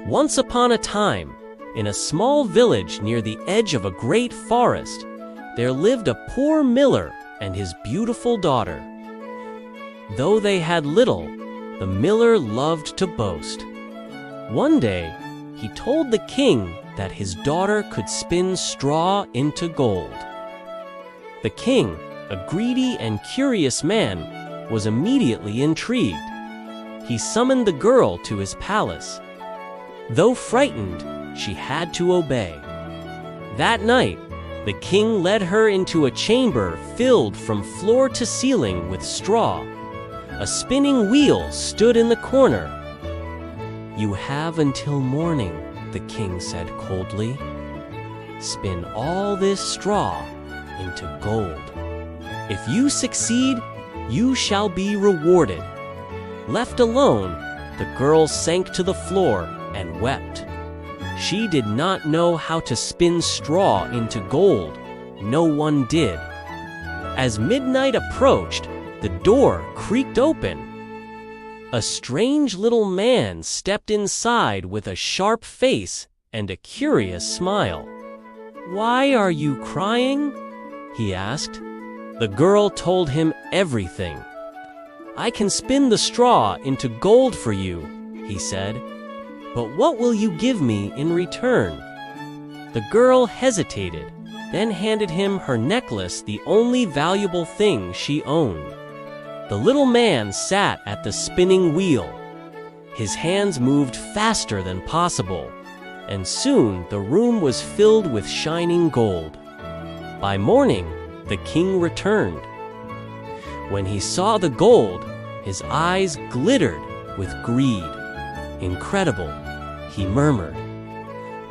Once upon a time, in a small village near the edge of a great forest, there lived a poor miller and his beautiful daughter. Though they had little, the miller loved to boast. One day, he told the king that his daughter could spin straw into gold. The king, a greedy and curious man, was immediately intrigued. He summoned the girl to his palace. Though frightened, she had to obey. That night, the king led her into a chamber filled from floor to ceiling with straw. A spinning wheel stood in the corner. "You have until morning," the king said coldly. "Spin all this straw into gold. If you succeed, you shall be rewarded." Left alone, the girl sank to the floor and wept. She did not know how to spin straw into gold. No one did. As midnight approached, the door creaked open. A strange little man stepped inside with a sharp face and a curious smile. "Why are you crying?" he asked. The girl told him everything. "I can spin the straw into gold for you," he said. "But what will you give me in return?" The girl hesitated, then handed him her necklace, the only valuable thing she owned. The little man sat at the spinning wheel. His hands moved faster than possible, and soon the room was filled with shining gold. By morning, the king returned. When he saw the gold, his eyes glittered with greed. "Incredible," he murmured.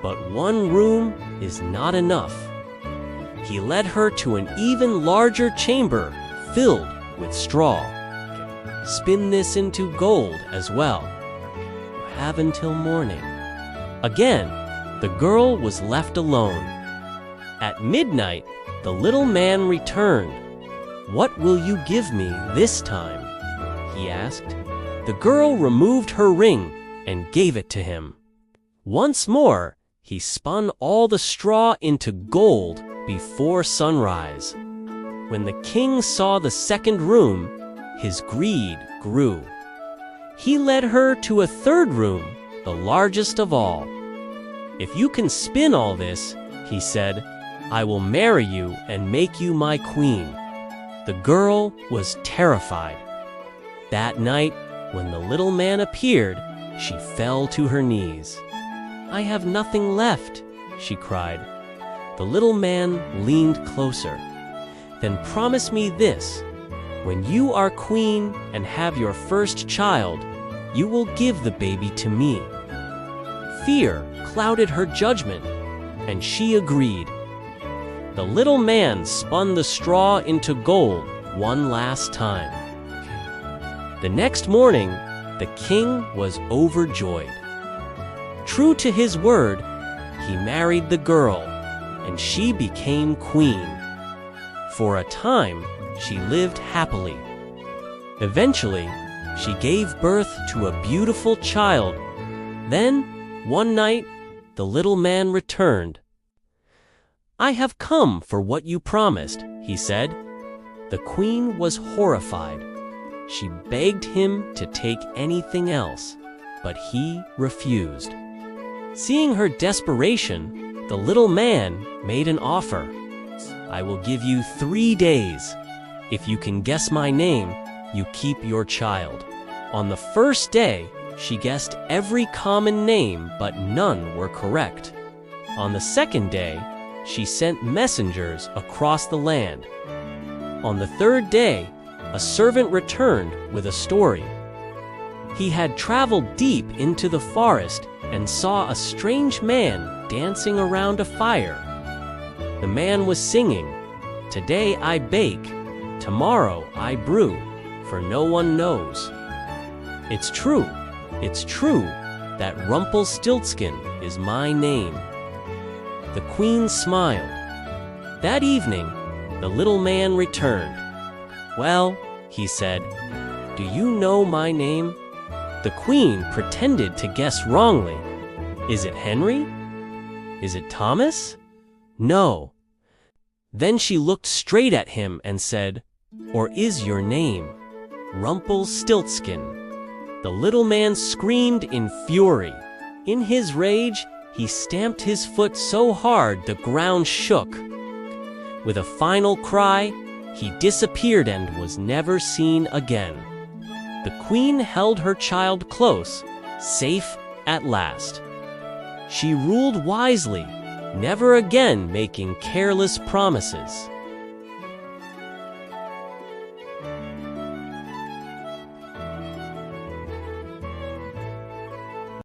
"But one room is not enough." He led her to an even larger chamber filled with straw. "Spin this into gold as well. You have until morning." Again, the girl was left alone. At midnight, the little man returned. "What will you give me this time?" he asked. The girl removed her ring and gave it to him. Once more, he spun all the straw into gold before sunrise. When the king saw the second room, his greed grew. He led her to a third room, the largest of all. "If you can spin all this," he said, "I will marry you and make you my queen." The girl was terrified. That night, when the little man appeared, she fell to her knees. "I have nothing left," she cried. The little man leaned closer. "Then promise me this. When you are queen and have your first child, you will give the baby to me." Fear clouded her judgment, and she agreed. The little man spun the straw into gold one last time. The next morning, the king was overjoyed. True to his word, he married the girl, and she became queen. For a time, she lived happily. Eventually, she gave birth to a beautiful child. Then, one night, the little man returned. "I have come for what you promised," he said. The queen was horrified. She begged him to take anything else, but he refused. Seeing her desperation, the little man made an offer. "I will give you 3 days. If you can guess my name, you keep your child." On the first day, she guessed every common name, but none were correct. On the second day, she sent messengers across the land. On the third day, a servant returned with a story. He had traveled deep into the forest and saw a strange man dancing around a fire. The man was singing, "Today I bake, tomorrow I brew, for no one knows. It's true that Rumpelstiltskin is my name." The queen smiled. That evening, the little man returned. "Well," he said, "do you know my name?" The queen pretended to guess wrongly. Is it Henry? Is it Thomas? No. Then she looked straight at him and said, "Or is your name Rumpelstiltskin?" The little man screamed in fury. In his rage, he stamped his foot so hard the ground shook. With a final cry, he disappeared and was never seen again. The queen held her child close, safe at last. She ruled wisely, never again making careless promises.